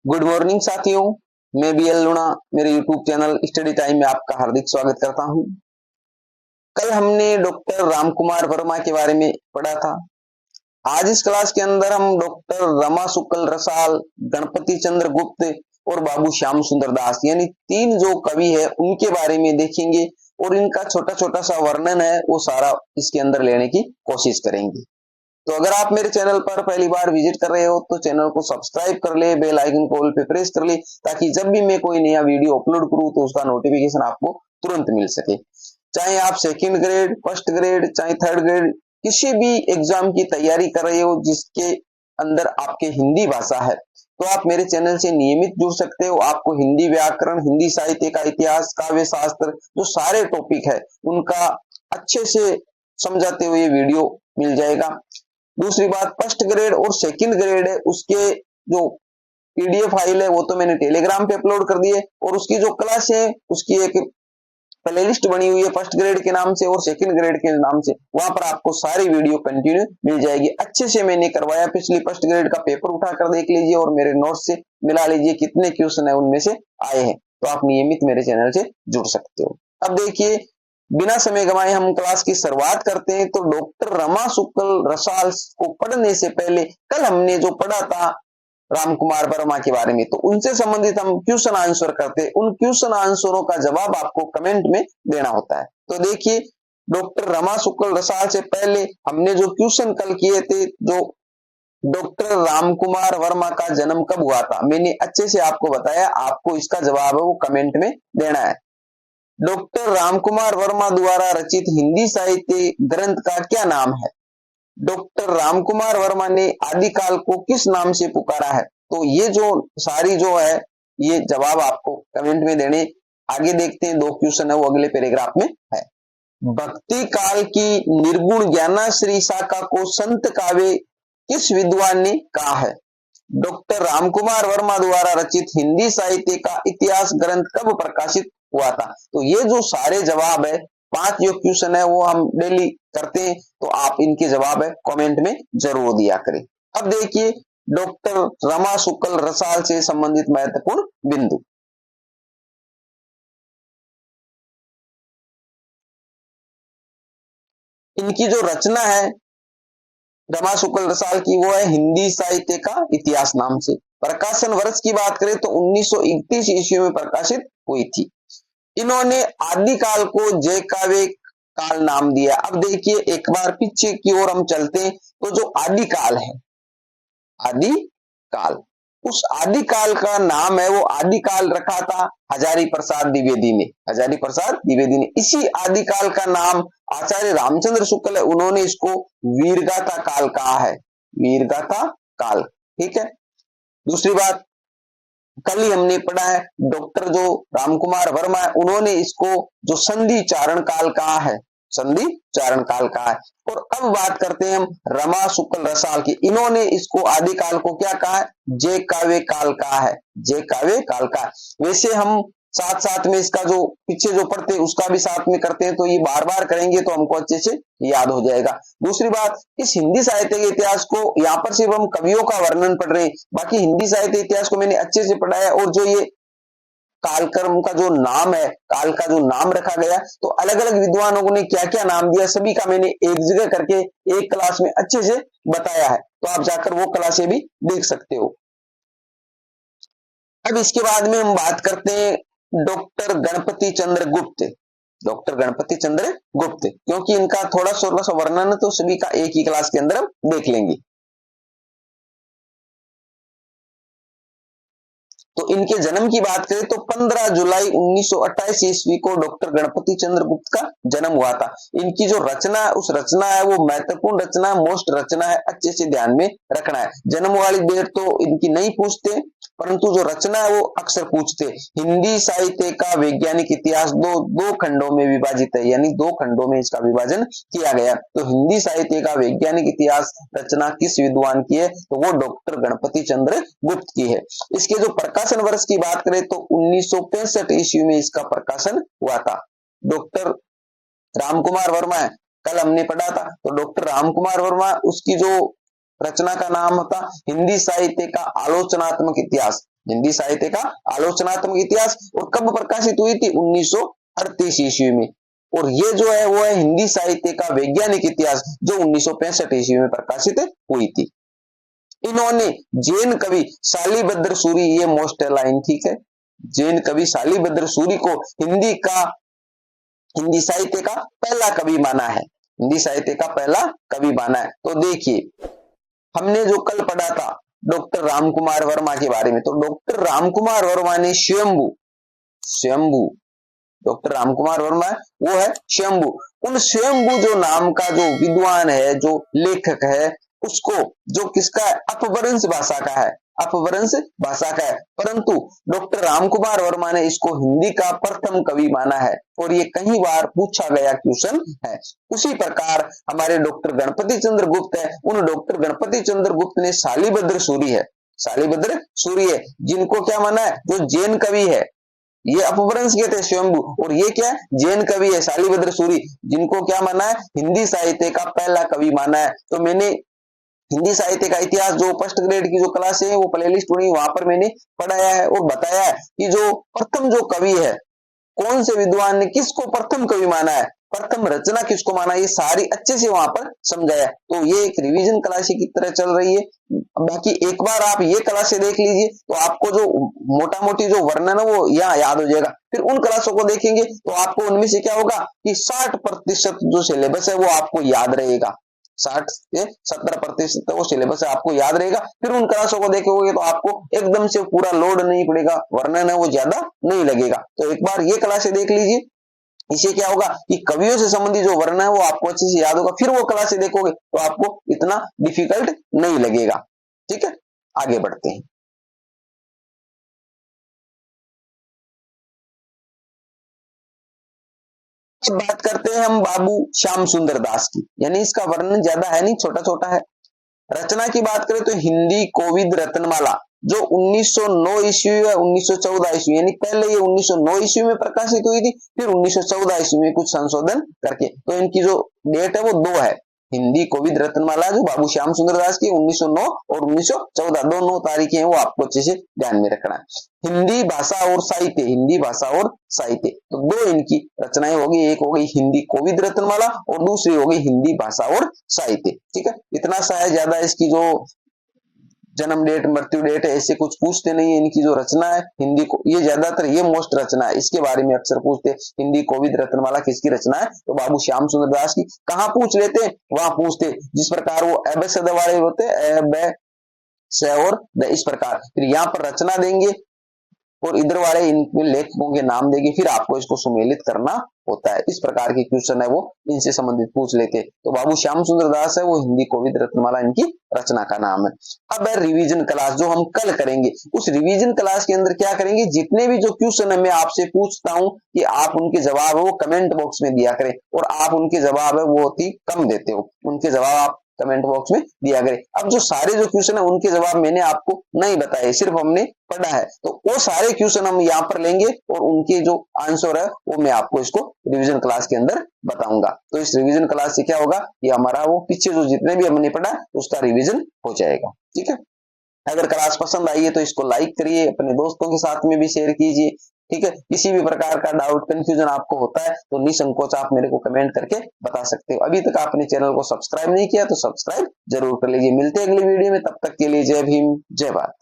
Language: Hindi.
गुड मॉर्निंग साथियों, मैं बीएल लूणा मेरे यूट्यूब चैनल स्टडी टाइम में आपका हार्दिक स्वागत करता हूं। कल हमने डॉक्टर रामकुमार वर्मा के बारे में पढ़ा था। आज इस क्लास के अंदर हम डॉक्टर रमा शुक्ल रसाल, गणपति चंद्र गुप्त और बाबू श्याम सुंदर दास यानी तीन जो कवि है उनके बारे में देखेंगे और इनका छोटा छोटा सा वर्णन है वो सारा इसके अंदर लेने की कोशिश करेंगे। तो अगर आप मेरे चैनल पर पहली बार विजिट कर रहे हो तो चैनल को सब्सक्राइब कर ले, बेल आइकन को ऑल पे प्रेस कर ले ताकि जब भी मैं कोई नया वीडियो अपलोड करूं तो उसका नोटिफिकेशन आपको तुरंत मिल सके। चाहे आप सेकंड ग्रेड, फर्स्ट ग्रेड, चाहे थर्ड ग्रेड किसी भी एग्जाम की तैयारी कर रहे हो जिसके अंदर आपके हिंदी भाषा है तो आप मेरे चैनल से नियमित जुड़ सकते हो। आपको हिंदी व्याकरण, हिंदी साहित्य का इतिहास, काव्य शास्त्र जो सारे टॉपिक है उनका अच्छे से समझाते हुए वीडियो मिल जाएगा। दूसरी बात, फर्स्ट ग्रेड और सेकंड ग्रेड है उसके जो पीडीएफ फाइल है वो तो मैंने टेलीग्राम पे अपलोड कर दी है और उसकी जो क्लास है उसकी एक प्लेलिस्ट बनी हुई है फर्स्ट ग्रेड के नाम से और सेकंड ग्रेड के नाम से। वहां पर आपको सारी वीडियो कंटिन्यू मिल जाएगी। अच्छे से मैंने करवाया, पिछली फर्स्ट ग्रेड का पेपर उठाकर देख लीजिए और मेरे नोट्स से मिला लीजिए कितने क्वेश्चन है उनमें से आए हैं। तो आप नियमित मेरे चैनल से जुड़ सकते हो। अब देखिए, बिना समय गवाए हम क्लास की शुरुआत करते हैं। तो डॉक्टर रमा शुक्ल रसाल को पढ़ने से पहले कल हमने जो पढ़ा था रामकुमार वर्मा के बारे में तो उनसे संबंधित हम क्वेश्चन आंसर करते हैं। उन क्वेश्चन आंसरों का जवाब आपको कमेंट में देना होता है। तो देखिए, डॉक्टर रमा शुक्ल रसाल से पहले हमने जो क्वेश्चन कल किए थे, जो डॉक्टर रामकुमार वर्मा का जन्म कब हुआ था, मैंने अच्छे से आपको बताया। आपको इसका जवाब है वो कमेंट में देना है। डॉक्टर रामकुमार वर्मा द्वारा रचित हिंदी साहित्य ग्रंथ का क्या नाम है? डॉक्टर रामकुमार वर्मा ने आदिकाल को किस नाम से पुकारा है? तो ये जो सारी जो है ये जवाब आपको कमेंट में देने। आगे देखते हैं, दो क्वेश्चन है वो अगले पैराग्राफ में है। भक्ति काल की निर्गुण ज्ञानाश्री शाखा को संत काव्य किस विद्वान ने कहा है? डॉक्टर रामकुमार वर्मा द्वारा रचित हिंदी साहित्य का इतिहास ग्रंथ कब प्रकाशित हुआ था? तो ये जो सारे जवाब है, 5 जो क्वेश्चन है वो हम डेली करते हैं तो आप इनके जवाब है कमेंट में जरूर दिया करें। अब देखिए, डॉक्टर रमा शुक्ल रसाल से संबंधित महत्वपूर्ण बिंदु। इनकी जो रचना है रमा शुक्ल रसाल की वो है हिंदी साहित्य का इतिहास नाम से। प्रकाशन वर्ष की बात करें तो 1931 ईस्वी में प्रकाशित हुई थी। इन्होंने आदिकाल को जय काव्य काल नाम दिया। अब देखिए, एक बार पीछे की ओर हम चलते हैं तो जो आदिकाल है, आदिकाल, उस आदिकाल का नाम है वो आदिकाल रखा था हजारी प्रसाद द्विवेदी ने। हजारी प्रसाद द्विवेदी ने इसी आदिकाल का नाम आचार्य रामचंद्र शुक्ल है, उन्होंने इसको वीरगाथा काल कहा है। वीरगाथा काल, ठीक है। दूसरी बात, कल ही हमने पढ़ा है डॉक्टर जो रामकुमार वर्मा है उन्होंने इसको जो संधि चारण काल कहा है, संधि चारण काल कहा है। और अब बात करते हैं हम रमा शुक्ल रसाल की। इन्होंने इसको आदिकाल को क्या कहा है? जय काव्य काल कहा है। जय काव्य काल का। वैसे हम साथ साथ में इसका जो पीछे जो पढ़ते हैं उसका भी साथ में करते हैं तो ये बार बार करेंगे तो हमको अच्छे से याद हो जाएगा। दूसरी बात, इस हिंदी साहित्य के इतिहास को यहाँ पर सिर्फ हम कवियों का वर्णन पढ़ रहे हैं, बाकी हिंदी साहित्य इतिहास को मैंने अच्छे से पढ़ाया। और जो ये कालक्रम का जो नाम है, काल का जो नाम रखा गया तो अलग अलग विद्वानों ने क्या क्या नाम दिया सभी का मैंने एक जगह करके एक क्लास में अच्छे से बताया है, तो आप जाकर वो क्लासें भी देख सकते हो। अब इसके बाद में हम बात करते हैं डॉक्टर गणपति चंद्र गुप्त। डॉक्टर गणपति चंद्र गुप्त, क्योंकि इनका थोड़ा सा वर्णन तो सभी का एक ही क्लास के अंदर हम देख लेंगे। तो इनके जन्म की बात करें तो 15 जुलाई 1928 ईस्वी को डॉक्टर गणपति चंद्र गुप्त का जन्म हुआ था। इनकी जो रचना है उस रचना है वो महत्वपूर्ण रचना है, मोस्ट रचना है, अच्छे से ध्यान में रखना है। जन्म वाली डेट तो इनकी नहीं पूछते परंतु जो रचना है वो अक्सर पूछते। हिंदी साहित्य का वैज्ञानिक इतिहास दो खंडों में विभाजित है, यानी 2 खंडों में इसका विभाजन किया गया। तो हिंदी साहित्य का वैज्ञानिक इतिहास रचना किस विद्वान की है? तो वो डॉक्टर गणपति चंद्र गुप्त की है। इसके जो प्रकाशन वर्ष की बात करें तो 1965 ईस्वी में इसका प्रकाशन हुआ था। डॉक्टर रामकुमार वर्मा है, कल हमने पढ़ा था, तो डॉक्टर रामकुमार वर्मा उसकी जो रचना का नाम था हिंदी साहित्य का आलोचनात्मक इतिहास। हिंदी साहित्य का आलोचनात्मक इतिहास, और कब प्रकाशित हुई थी? 1938 ईस्वी में। और ये जो है वो है हिंदी साहित्य का वैज्ञानिक इतिहास, जो 1965 ईस्वी में प्रकाशित हुई थी। इन्होंने जैन कवि शालिभद्र सूरी, ये मोस्ट लाइन ठीक है, जैन कवि शालिभद्र सूरी को हिंदी साहित्य का पहला कवि माना है, हिंदी साहित्य का पहला कवि माना है। तो देखिए, हमने जो कल पढ़ा था डॉक्टर रामकुमार वर्मा के बारे में, तो डॉक्टर रामकुमार वर्मा ने स्वयंभू डॉक्टर रामकुमार वर्मा वो है स्वयंभू। उन स्वयंभू जो नाम का जो विद्वान है, जो लेखक है, उसको जो किसका है? अपभ्रंश भाषा का है, अपभ्रंश भाषा का है। परंतु डॉक्टर रामकुमार वर्मा ने इसको हिंदी का प्रथम कवि माना है, और ये कई बार पूछा गया क्वेश्चन है। उसी प्रकार हमारे डॉक्टर गणपति चंद्र गुप्त है, उन डॉक्टर गणपति चंद्र गुप्त ने शालिभद्र सूरी है, जिनको क्या माना है? जो जैन कवि है, ये अपभ्रंश के थे स्वयंभू, और ये क्या है? जैन कवि है शालिभद्र सूरी, जिनको क्या माना है? हिंदी साहित्य का पहला कवि माना है। तो मैंने हिंदी साहित्य का इतिहास जो फर्स्ट ग्रेड की जो क्लास है वो प्लेलिस्ट बनी, वहां पर मैंने पढ़ाया है और बताया है कि जो प्रथम जो कवि है, कौन से विद्वान ने किसको प्रथम कवि माना है, प्रथम रचना किसको माना, ये सारी अच्छे से वहां पर समझाया। तो ये एक रिवीजन क्लास की तरह चल रही है। बाकी एक बार आप ये क्लासे देख लीजिए तो आपको जो मोटा मोटी जो वर्णन है वो यहाँ याद हो जाएगा। फिर उन क्लासों को देखेंगे तो आपको उनमें से क्या होगा कि 60% जो सिलेबस है वो आपको याद रहेगा, 60 से 70% वो सिलेबस आपको याद रहेगा। फिर उन क्लासों को देखोगे तो आपको एकदम से पूरा लोड नहीं पड़ेगा, वर्णन है वो ज्यादा नहीं लगेगा। तो एक बार ये क्लासे देख लीजिए, इससे क्या होगा कि कवियों से संबंधित जो वर्णन है वो आपको अच्छे से याद होगा। फिर वो क्लासे देखोगे तो आपको इतना डिफिकल्ट नहीं लगेगा। ठीक है, आगे बढ़ते हैं। अब बात करते हैं हम बाबू श्याम सुंदर दास की, यानी इसका वर्णन ज्यादा है नहीं, छोटा छोटा है। रचना की बात करें तो हिंदी कोविद रत्नमाला, जो 1909 ईस्वी या 1914 ईस्वी, यानी पहले ये 1909 ईस्वी में प्रकाशित हुई थी, फिर 1914 ईस्वी में कुछ संशोधन करके। तो इनकी जो डेट है वो 2 है। हिंदी कोविद रत्नमाला जो बाबू श्याम सुंदर दास की 1909 और 1914, दोनों तारीखें हैं वो आपको अच्छे से ध्यान में रखना है। हिंदी भाषा और साहित्य, हिंदी भाषा और साहित्य, तो 2 इनकी रचनाएं होगी, एक हो गई हिंदी कोविद रत्नमाला और दूसरी हो गई हिंदी भाषा और साहित्य। ठीक है, इतना सा है, ज्यादा इसकी जो जन्म डेट मृत्यु डेट है ऐसे कुछ पूछते नहीं है। इनकी जो रचना है हिंदी को, ये ज्यादातर ये मोस्ट रचना है, इसके बारे में अक्सर पूछते हैं। हिंदी कोविद रत्नमाला किसकी रचना है? तो बाबू श्याम सुंदर दास की। कहाँ पूछ लेते हैं? वहां पूछते, जिस प्रकार वो अब सद वाले होते अब से और द, इस प्रकार। फिर यहाँ पर रचना देंगे और इधर वाले इन लेखकों के नाम देंगे, फिर आपको इसको सुमेलित करना होता है। इस प्रकार के क्वेश्चन है वो इनसे संबंधित पूछ लेते। तो बाबू श्याम सुंदर दास है वो हिंदी कोविद रत्नमाला इनकी रचना का नाम है। अब है रिवीजन क्लास जो हम कल करेंगे। उस रिवीजन क्लास के अंदर क्या करेंगे, जितने भी जो क्वेश्चन है मैं आपसे पूछता हूं कि आप उनके जवाब है वो कमेंट बॉक्स में दिया करें, और आप उनके जवाब है वो बहुत ही कम देते हो, उनके जवाब आप कमेंट बॉक्स में दिया करें। अब जो सारे जो क्वेश्चन है उनके जवाब मैंने आपको नहीं बताए, सिर्फ हमने पढ़ा है, तो वो सारे क्वेश्चन हम यहाँ पर लेंगे और उनके जो आंसर है वो मैं आपको इसको रिवीजन क्लास के अंदर बताऊंगा। तो इस रिवीजन क्लास से क्या होगा कि हमारा वो पीछे जो जितने भी हमने पढ़ा उसका रिवीजन हो जाएगा। ठीक है, अगर क्लास पसंद आई है तो इसको लाइक करिए, अपने दोस्तों के साथ में भी शेयर कीजिए। ठीक है, किसी भी प्रकार का डाउट कंफ्यूजन आपको होता है तो निसंकोच आप मेरे को कमेंट करके बता सकते हो। अभी तक आपने चैनल को सब्सक्राइब नहीं किया तो सब्सक्राइब जरूर कर लीजिए। मिलते हैं अगली वीडियो में, तब तक के लिए जय भीम जय भारत।